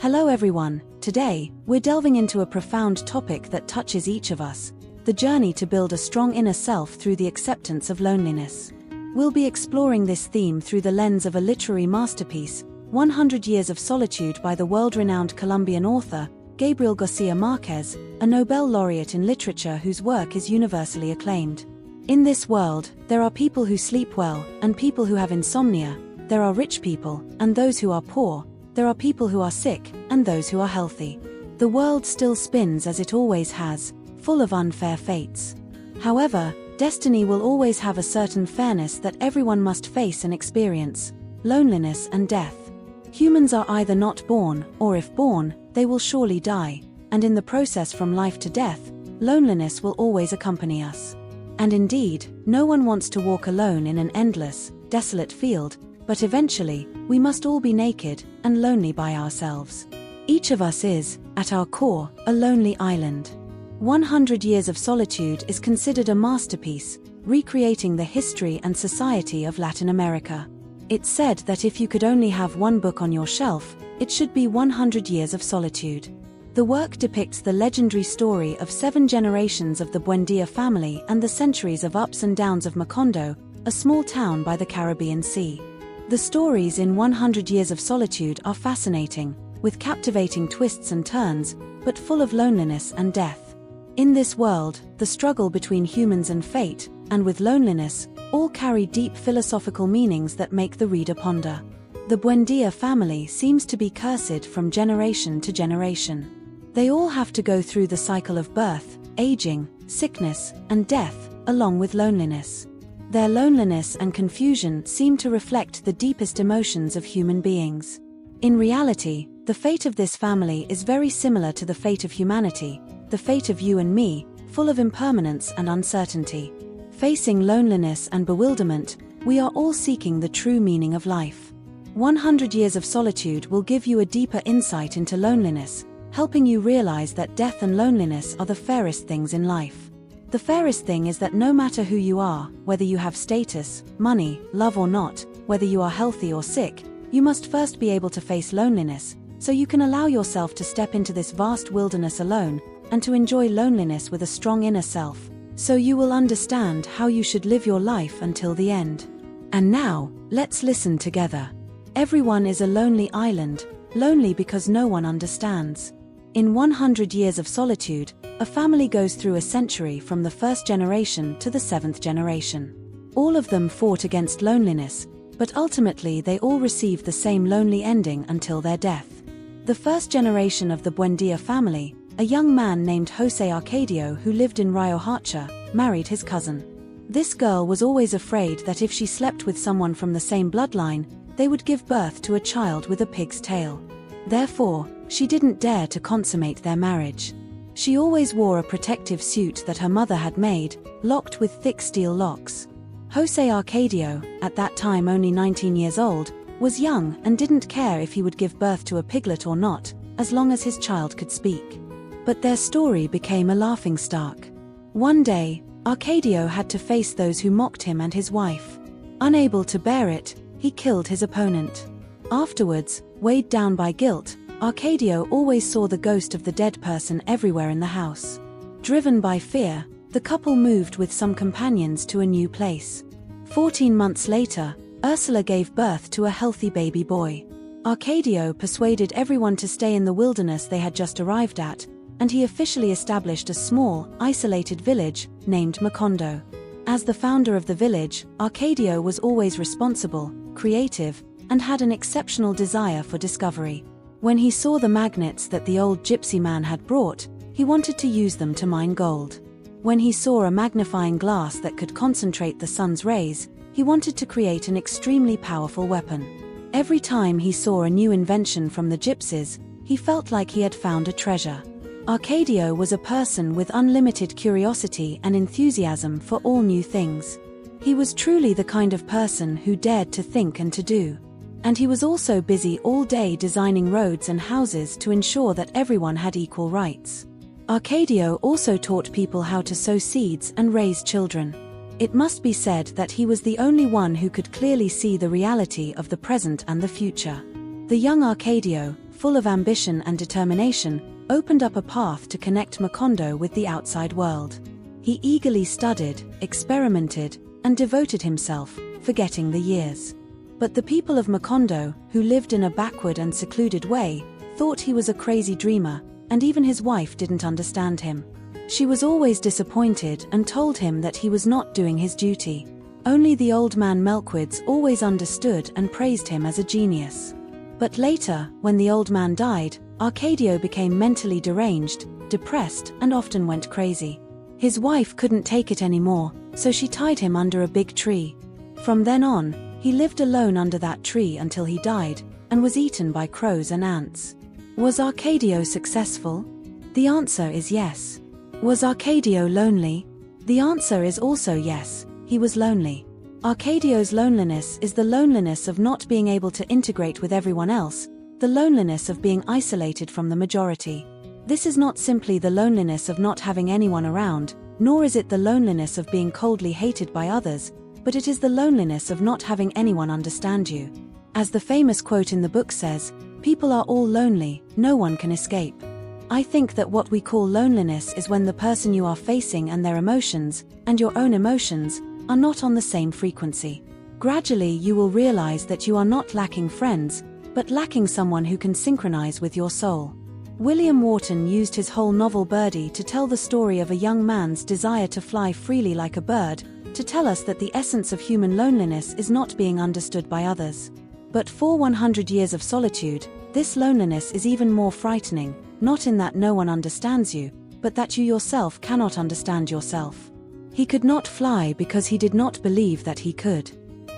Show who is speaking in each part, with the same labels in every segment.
Speaker 1: Hello everyone, today, we're delving into a profound topic that touches each of us, the journey to build a strong inner self through the acceptance of loneliness. We'll be exploring this theme through the lens of a literary masterpiece, 100 Years of Solitude by the world-renowned Colombian author, Gabriel Garcia Marquez, a Nobel laureate in literature whose work is universally acclaimed. In this world, there are people who sleep well, and people who have insomnia, there are rich people, and those who are poor, there are people who are sick, and those who are healthy. The world still spins as it always has, full of unfair fates. However, destiny will always have a certain fairness that everyone must face and experience: loneliness and death. Humans are either not born, or if born, they will surely die, and in the process from life to death, loneliness will always accompany us. And indeed, no one wants to walk alone in an endless, desolate field, but eventually, we must all be naked and lonely by ourselves. Each of us is, at our core, a lonely island. 100 Years of Solitude is considered a masterpiece, recreating the history and society of Latin America. It's said that if you could only have one book on your shelf, it should be 100 Years of Solitude. The work depicts the legendary story of 7 generations of the Buendia family and the centuries of ups and downs of Macondo, a small town by the Caribbean Sea. The stories in 100 Years of Solitude are fascinating, with captivating twists and turns, but full of loneliness and death. In this world, the struggle between humans and fate, and with loneliness, all carry deep philosophical meanings that make the reader ponder. The Buendia family seems to be cursed from generation to generation. They all have to go through the cycle of birth, aging, sickness, and death, along with loneliness. Their loneliness and confusion seem to reflect the deepest emotions of human beings. In reality, the fate of this family is very similar to the fate of humanity, the fate of you and me, full of impermanence and uncertainty. Facing loneliness and bewilderment, we are all seeking the true meaning of life. 100 Years of Solitude will give you a deeper insight into loneliness, helping you realize that death and loneliness are the fairest things in life. The fairest thing is that no matter who you are, whether you have status, money, love or not, whether you are healthy or sick, you must first be able to face loneliness, so you can allow yourself to step into this vast wilderness alone, and to enjoy loneliness with a strong inner self, so you will understand how you should live your life until the end. And now, let's listen together. Everyone is a lonely island, lonely because no one understands. In 100 Years of Solitude, a family goes through a century from the first generation to the 7th generation. All of them fought against loneliness, but ultimately they all received the same lonely ending until their death. The first generation of the Buendia family, a young man named Jose Arcadio who lived in Riohacha, married his cousin. This girl was always afraid that if she slept with someone from the same bloodline, they would give birth to a child with a pig's tail. Therefore, she didn't dare to consummate their marriage. She always wore a protective suit that her mother had made, locked with thick steel locks. Jose Arcadio, at that time only 19 years old, was young and didn't care if he would give birth to a piglet or not, as long as his child could speak. But their story became a laughingstock. One day, Arcadio had to face those who mocked him and his wife. Unable to bear it, he killed his opponent. Afterwards, weighed down by guilt, Arcadio always saw the ghost of the dead person everywhere in the house. Driven by fear, the couple moved with some companions to a new place. 14 months later, Ursula gave birth to a healthy baby boy. Arcadio persuaded everyone to stay in the wilderness they had just arrived at, and he officially established a small, isolated village, named Macondo. As the founder of the village, Arcadio was always responsible, creative, and had an exceptional desire for discovery. When he saw the magnets that the old gypsy man had brought, he wanted to use them to mine gold. When he saw a magnifying glass that could concentrate the sun's rays, he wanted to create an extremely powerful weapon. Every time he saw a new invention from the gypsies, he felt like he had found a treasure. Arcadio was a person with unlimited curiosity and enthusiasm for all new things. He was truly the kind of person who dared to think and to do. And he was also busy all day designing roads and houses to ensure that everyone had equal rights. Arcadio also taught people how to sow seeds and raise children. It must be said that he was the only one who could clearly see the reality of the present and the future. The young Arcadio, full of ambition and determination, opened up a path to connect Macondo with the outside world. He eagerly studied, experimented, and devoted himself, forgetting the years. But the people of Macondo, who lived in a backward and secluded way, thought he was a crazy dreamer, and even his wife didn't understand him. She was always disappointed and told him that he was not doing his duty. Only the old man Melquides always understood and praised him as a genius. But later, when the old man died, Arcadio became mentally deranged, depressed, and often went crazy. His wife couldn't take it anymore, so she tied him under a big tree. From then on, he lived alone under that tree until he died, and was eaten by crows and ants. Was Arcadio successful? The answer is yes. Was Arcadio lonely? The answer is also yes, he was lonely. Arcadio's loneliness is the loneliness of not being able to integrate with everyone else, the loneliness of being isolated from the majority. This is not simply the loneliness of not having anyone around, nor is it the loneliness of being coldly hated by others, but it is the loneliness of not having anyone understand you. As the famous quote in the book says, "People are all lonely, no one can escape." I think that what we call loneliness is when the person you are facing and their emotions, and your own emotions, are not on the same frequency. Gradually you will realize that you are not lacking friends, but lacking someone who can synchronize with your soul. William Wharton used his whole novel Birdie to tell the story of a young man's desire to fly freely like a bird, to tell us that the essence of human loneliness is not being understood by others. But for 100 years of solitude, this loneliness is even more frightening, not in that no one understands you, but that you yourself cannot understand yourself. He could not fly because he did not believe that he could.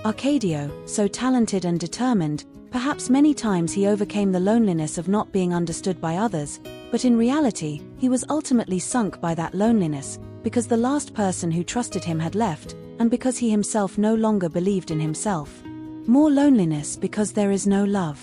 Speaker 1: Arcadio, so talented and determined, perhaps many times he overcame the loneliness of not being understood by others, but in reality, he was ultimately sunk by that loneliness, because the last person who trusted him had left, and because he himself no longer believed in himself. More loneliness because there is no love.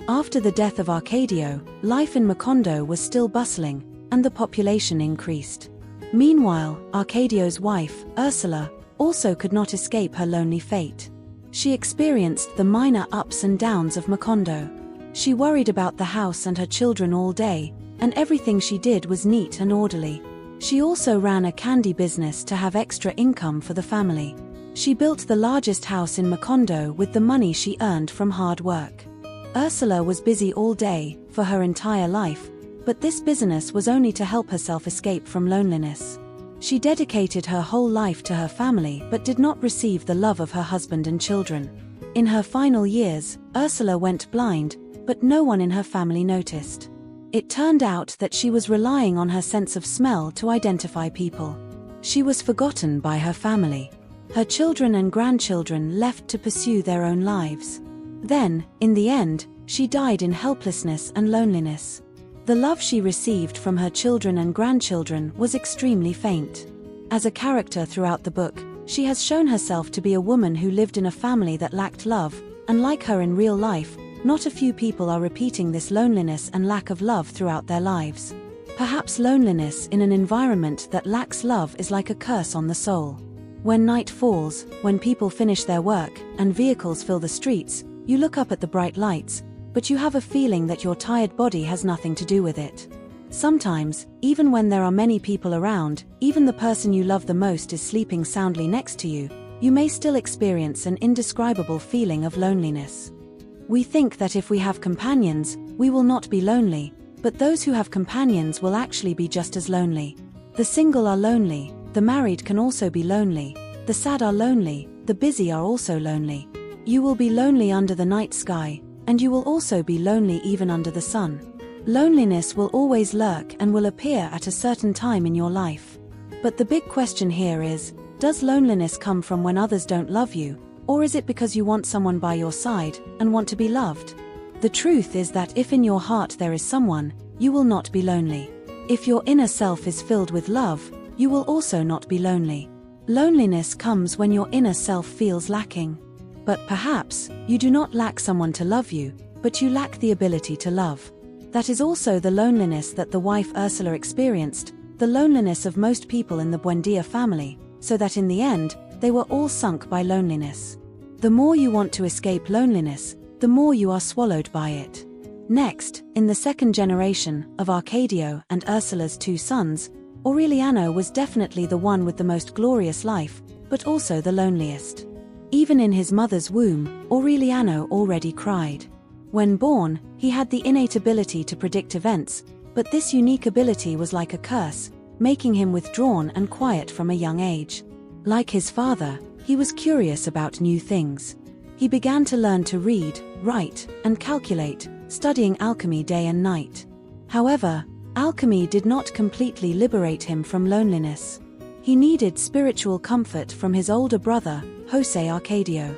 Speaker 1: After the death of Arcadio, life in Macondo was still bustling, and the population increased. Meanwhile, Arcadio's wife, Ursula, also could not escape her lonely fate. She experienced the minor ups and downs of Macondo. She worried about the house and her children all day, and everything she did was neat and orderly. She also ran a candy business to have extra income for the family. She built the largest house in Macondo with the money she earned from hard work. Ursula was busy all day, for her entire life, but this business was only to help herself escape from loneliness. She dedicated her whole life to her family but did not receive the love of her husband and children. In her final years, Ursula went blind, but no one in her family noticed. It turned out that she was relying on her sense of smell to identify people. She was forgotten by her family. Her children and grandchildren left to pursue their own lives. Then, in the end, she died in helplessness and loneliness. The love she received from her children and grandchildren was extremely faint. As a character throughout the book, she has shown herself to be a woman who lived in a family that lacked love, and like her in real life, not a few people are repeating this loneliness and lack of love throughout their lives. Perhaps loneliness in an environment that lacks love is like a curse on the soul. When night falls, when people finish their work, and vehicles fill the streets, you look up at the bright lights, but you have a feeling that your tired body has nothing to do with it. Sometimes, even when there are many people around, even the person you love the most is sleeping soundly next to you, you may still experience an indescribable feeling of loneliness. We think that if we have companions, we will not be lonely, but those who have companions will actually be just as lonely. The single are lonely, the married can also be lonely, the sad are lonely, the busy are also lonely. You will be lonely under the night sky, and you will also be lonely even under the sun. Loneliness will always lurk and will appear at a certain time in your life. But the big question here is, does loneliness come from when others don't love you, or is it because you want someone by your side, and want to be loved? The truth is that if in your heart there is someone, you will not be lonely. If your inner self is filled with love, you will also not be lonely. Loneliness comes when your inner self feels lacking. But perhaps, you do not lack someone to love you, but you lack the ability to love. That is also the loneliness that the wife Ursula experienced, the loneliness of most people in the Buendia family, so that in the end, they were all sunk by loneliness. The more you want to escape loneliness, the more you are swallowed by it. Next, in the second generation of Arcadio and Ursula's two sons, Aureliano was definitely the one with the most glorious life, but also the loneliest. Even in his mother's womb, Aureliano already cried. When born, he had the innate ability to predict events, but this unique ability was like a curse, making him withdrawn and quiet from a young age. Like his father, he was curious about new things. He began to learn to read, write, and calculate, studying alchemy day and night. However, alchemy did not completely liberate him from loneliness. He needed spiritual comfort from his older brother, José Arcadio.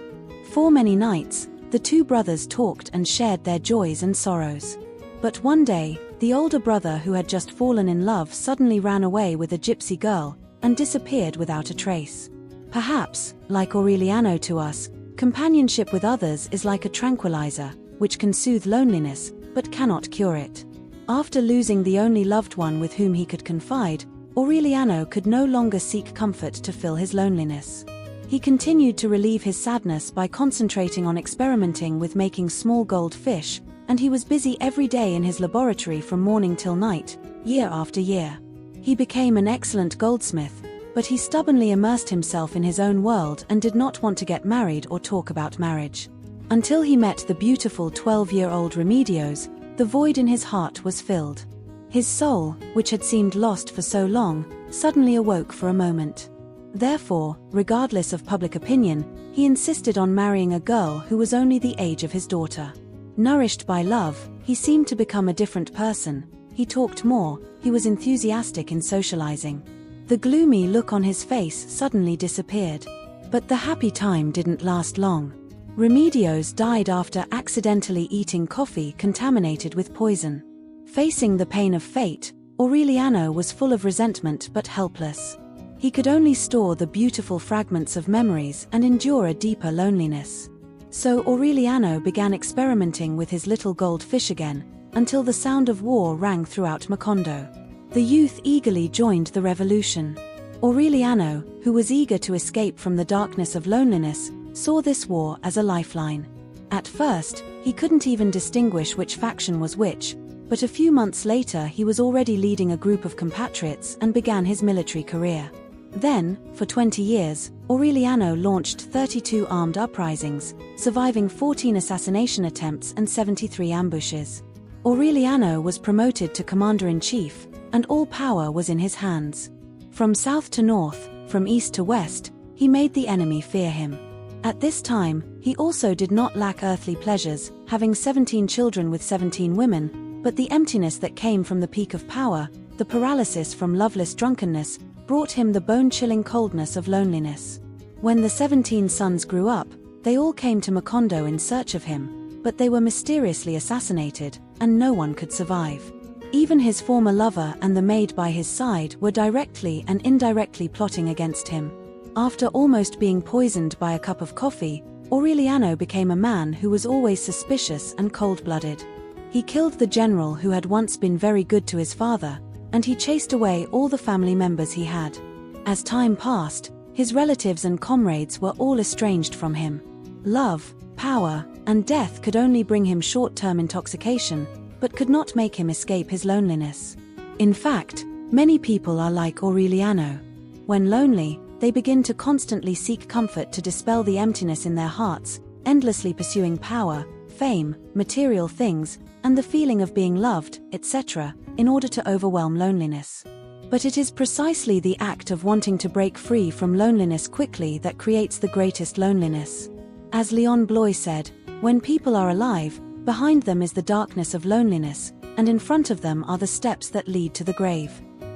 Speaker 1: For many nights, the two brothers talked and shared their joys and sorrows. But one day, the older brother who had just fallen in love suddenly ran away with a gypsy girl and disappeared without a trace. Perhaps, like Aureliano to us, companionship with others is like a tranquilizer, which can soothe loneliness, but cannot cure it. After losing the only loved one with whom he could confide, Aureliano could no longer seek comfort to fill his loneliness. He continued to relieve his sadness by concentrating on experimenting with making small gold fish, and he was busy every day in his laboratory from morning till night, year after year. He became an excellent goldsmith, but he stubbornly immersed himself in his own world and did not want to get married or talk about marriage. Until he met the beautiful 12-year-old Remedios, the void in his heart was filled. His soul, which had seemed lost for so long, suddenly awoke for a moment. Therefore, regardless of public opinion, he insisted on marrying a girl who was only the age of his daughter. Nourished by love, he seemed to become a different person. He talked more, he was enthusiastic in socializing. The gloomy look on his face suddenly disappeared. But the happy time didn't last long. Remedios died after accidentally eating coffee contaminated with poison. Facing the pain of fate, Aureliano was full of resentment but helpless. He could only store the beautiful fragments of memories and endure a deeper loneliness. So Aureliano began experimenting with his little gold fish again, until the sound of war rang throughout Macondo. The youth eagerly joined the revolution. Aureliano, who was eager to escape from the darkness of loneliness, saw this war as a lifeline. At first, he couldn't even distinguish which faction was which, but a few months later he was already leading a group of compatriots and began his military career. Then, for 20 years, Aureliano launched 32 armed uprisings, surviving 14 assassination attempts and 73 ambushes. Aureliano was promoted to commander-in-chief, and all power was in his hands. From south to north, from east to west, he made the enemy fear him. At this time, he also did not lack earthly pleasures, having 17 children with 17 women, but the emptiness that came from the peak of power, the paralysis from loveless drunkenness, brought him the bone-chilling coldness of loneliness. When the 17 sons grew up, they all came to Macondo in search of him, but they were mysteriously assassinated, and no one could survive. Even his former lover and the maid by his side were directly and indirectly plotting against him. After almost being poisoned by a cup of coffee, Aureliano became a man who was always suspicious and cold-blooded. He killed the general who had once been very good to his father, and he chased away all the family members he had. As time passed, his relatives and comrades were all estranged from him. Love, power, and death could only bring him short-term intoxication, but could not make him escape his loneliness. In fact, many people are like Aureliano. When lonely, they begin to constantly seek comfort to dispel the emptiness in their hearts, endlessly pursuing power, fame, material things, and the feeling of being loved, etc., in order to overwhelm loneliness. But it is precisely the act of wanting to break free from loneliness quickly that creates the greatest loneliness. As Leon Bloy said, when people are alive, behind them is the darkness of loneliness, and in front of them are the steps that lead to the grave.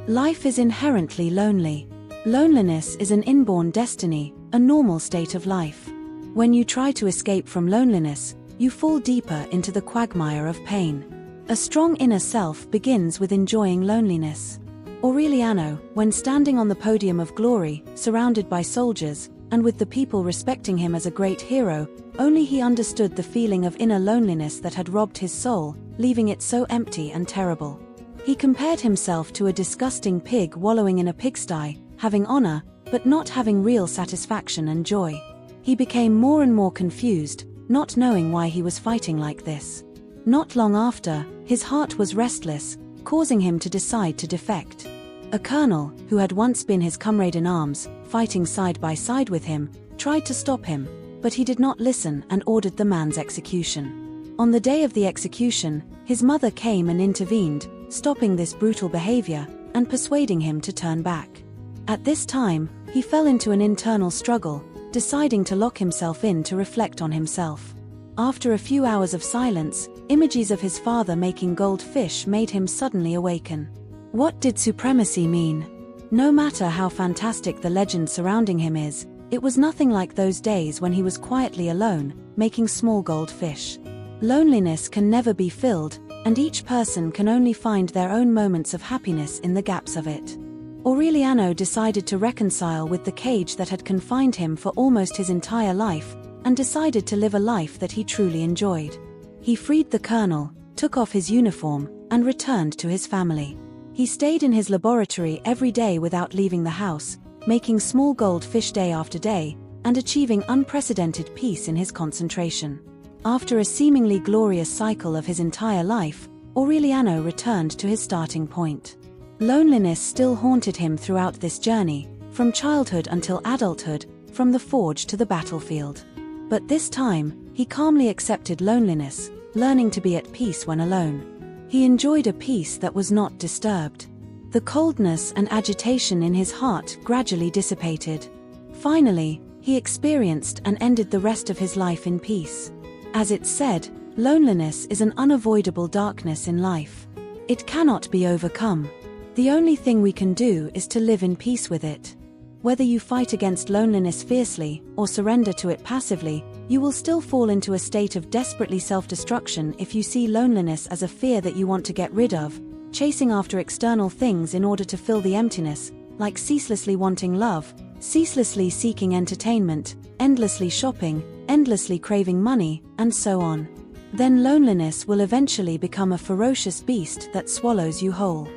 Speaker 1: Life is inherently lonely. Loneliness is an inborn destiny, a normal state of life. When you try to escape from loneliness, you fall deeper into the quagmire of pain. A strong inner self begins with enjoying loneliness. Aureliano, when standing on the podium of glory, surrounded by soldiers, and with the people respecting him as a great hero, only he understood the feeling of inner loneliness that had robbed his soul, leaving it so empty and terrible. He compared himself to a disgusting pig wallowing in a pigsty, having honor, but not having real satisfaction and joy. He became more and more confused, not knowing why he was fighting like this. Not long after, his heart was restless, causing him to decide to defect. A colonel, who had once been his comrade in arms, fighting side by side with him, tried to stop him, but he did not listen and ordered the man's execution. On the day of the execution, his mother came and intervened, stopping this brutal behavior and persuading him to turn back. At this time, he fell into an internal struggle, deciding to lock himself in to reflect on himself. After a few hours of silence, images of his father making gold fish made him suddenly awaken. What did supremacy mean? No matter how fantastic the legend surrounding him is, it was nothing like those days when he was quietly alone, making small gold fish. Loneliness can never be filled, and each person can only find their own moments of happiness in the gaps of it. Aureliano decided to reconcile with the cage that had confined him for almost his entire life, and decided to live a life that he truly enjoyed. He freed the colonel, took off his uniform, and returned to his family. He stayed in his laboratory every day without leaving the house, making small gold fish day after day, and achieving unprecedented peace in his concentration. After a seemingly glorious cycle of his entire life, Aureliano returned to his starting point. Loneliness still haunted him throughout this journey, from childhood until adulthood, from the forge to the battlefield. But this time, he calmly accepted loneliness, learning to be at peace when alone. He enjoyed a peace that was not disturbed. The coldness and agitation in his heart gradually dissipated. Finally, he experienced and ended the rest of his life in peace. As it's said, loneliness is an unavoidable darkness in life. It cannot be overcome. The only thing we can do is to live in peace with it. Whether you fight against loneliness fiercely or surrender to it passively, you will still fall into a state of desperately self-destruction if you see loneliness as a fear that you want to get rid of, chasing after external things in order to fill the emptiness, like ceaselessly wanting love, ceaselessly seeking entertainment, endlessly shopping, endlessly craving money, and so on. Then loneliness will eventually become a ferocious beast that swallows you whole.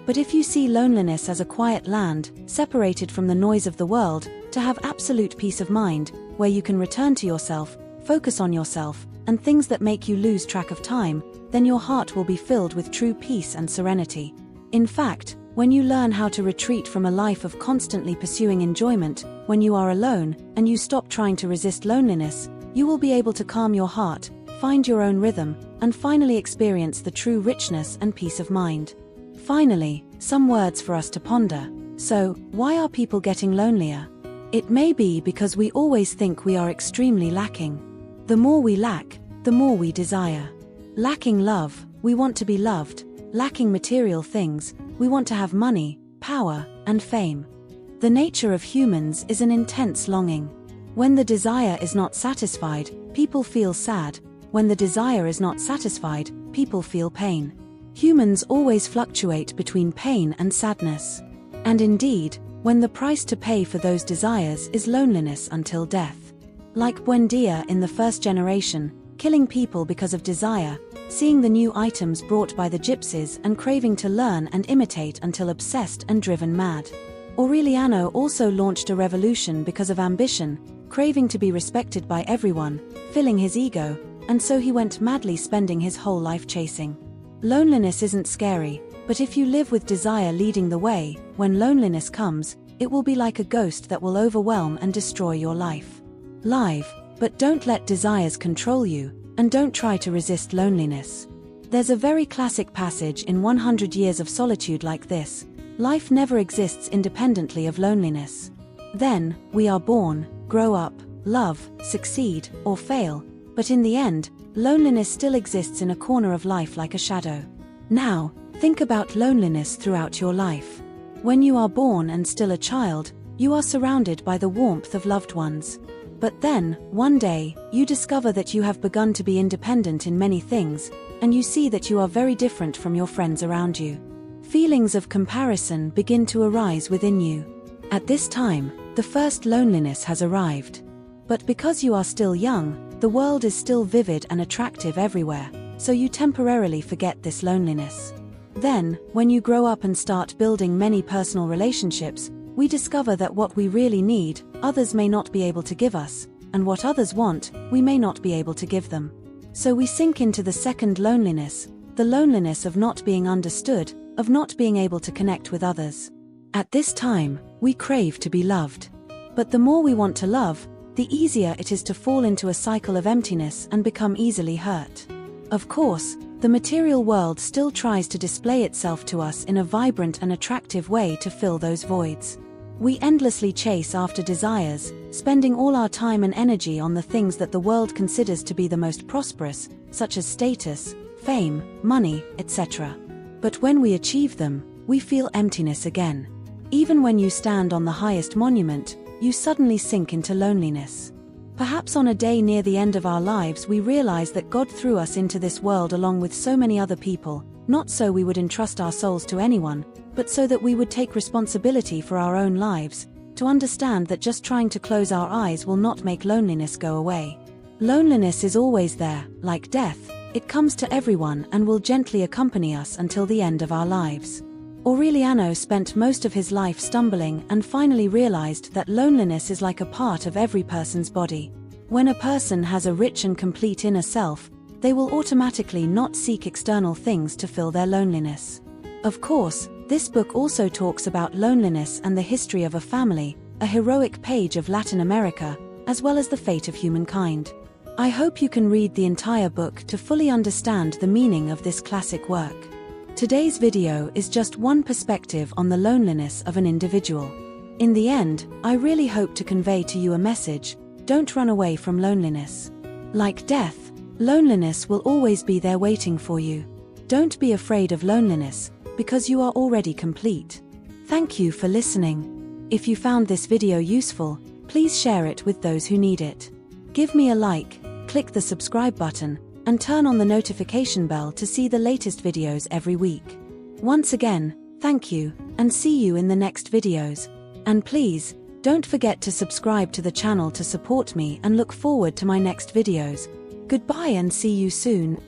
Speaker 1: But if you see loneliness as a quiet land, separated from the noise of the world, to have absolute peace of mind, where you can return to yourself, focus on yourself, and things that make you lose track of time, then your heart will be filled with true peace and serenity. In fact, when you learn how to retreat from a life of constantly pursuing enjoyment, when you are alone, and you stop trying to resist loneliness, you will be able to calm your heart, find your own rhythm, and finally experience the true richness and peace of mind. Finally, some words for us to ponder. So, why are people getting lonelier? It may be because we always think we are extremely lacking. The more we lack, the more we desire. Lacking love, we want to be loved. Lacking material things, we want to have money, power, and fame. The nature of humans is an intense longing. When the desire is not satisfied, people feel sad. When the desire is not satisfied, people feel pain. Humans always fluctuate between pain and sadness. And indeed, when the price to pay for those desires is loneliness until death. Like Buendia in the first generation, killing people because of desire, seeing the new items brought by the gypsies and craving to learn and imitate until obsessed and driven mad. Aureliano also launched a revolution because of ambition, craving to be respected by everyone, filling his ego, and so he went madly spending his whole life chasing. Loneliness isn't scary, but if you live with desire leading the way, when loneliness comes, it will be like a ghost that will overwhelm and destroy your life. Live, but don't let desires control you, and don't try to resist loneliness. There's a very classic passage in 100 Years of Solitude like this: life never exists independently of loneliness. Then, we are born, grow up, love, succeed, or fail, but in the end, loneliness still exists in a corner of life like a shadow. Now, think about loneliness throughout your life. When you are born and still a child, you are surrounded by the warmth of loved ones. But then, one day, you discover that you have begun to be independent in many things, and you see that you are very different from your friends around you. Feelings of comparison begin to arise within you. At this time, the first loneliness has arrived. But because you are still young, the world is still vivid and attractive everywhere, so you temporarily forget this loneliness. Then, when you grow up and start building many personal relationships, we discover that what we really need, others may not be able to give us, and what others want, we may not be able to give them. So we sink into the second loneliness, the loneliness of not being understood, of not being able to connect with others. At this time, we crave to be loved. But the more we want to love, the easier it is to fall into a cycle of emptiness and become easily hurt. Of course, the material world still tries to display itself to us in a vibrant and attractive way to fill those voids. We endlessly chase after desires, spending all our time and energy on the things that the world considers to be the most prosperous, such as status, fame, money, etc. But when we achieve them, we feel emptiness again. Even when you stand on the highest monument, you suddenly sink into loneliness. Perhaps on a day near the end of our lives we realize that God threw us into this world along with so many other people, not so we would entrust our souls to anyone, but so that we would take responsibility for our own lives, to understand that just trying to close our eyes will not make loneliness go away. Loneliness is always there, like death, it comes to everyone and will gently accompany us until the end of our lives. Aureliano spent most of his life stumbling and finally realized that loneliness is like a part of every person's body. When a person has a rich and complete inner self, they will automatically not seek external things to fill their loneliness. Of course, this book also talks about loneliness and the history of a family, a heroic page of Latin America, as well as the fate of humankind. I hope you can read the entire book to fully understand the meaning of this classic work. Today's video is just one perspective on the loneliness of an individual. In the end, I really hope to convey to you a message: don't run away from loneliness. Like death, loneliness will always be there waiting for you. Don't be afraid of loneliness, because you are already complete. Thank you for listening. If you found this video useful, please share it with those who need it. Give me a like, click the subscribe button, and turn on the notification bell to see the latest videos every week. Once again, thank you, and see you in the next videos. And please, don't forget to subscribe to the channel to support me and look forward to my next videos. Goodbye and see you soon.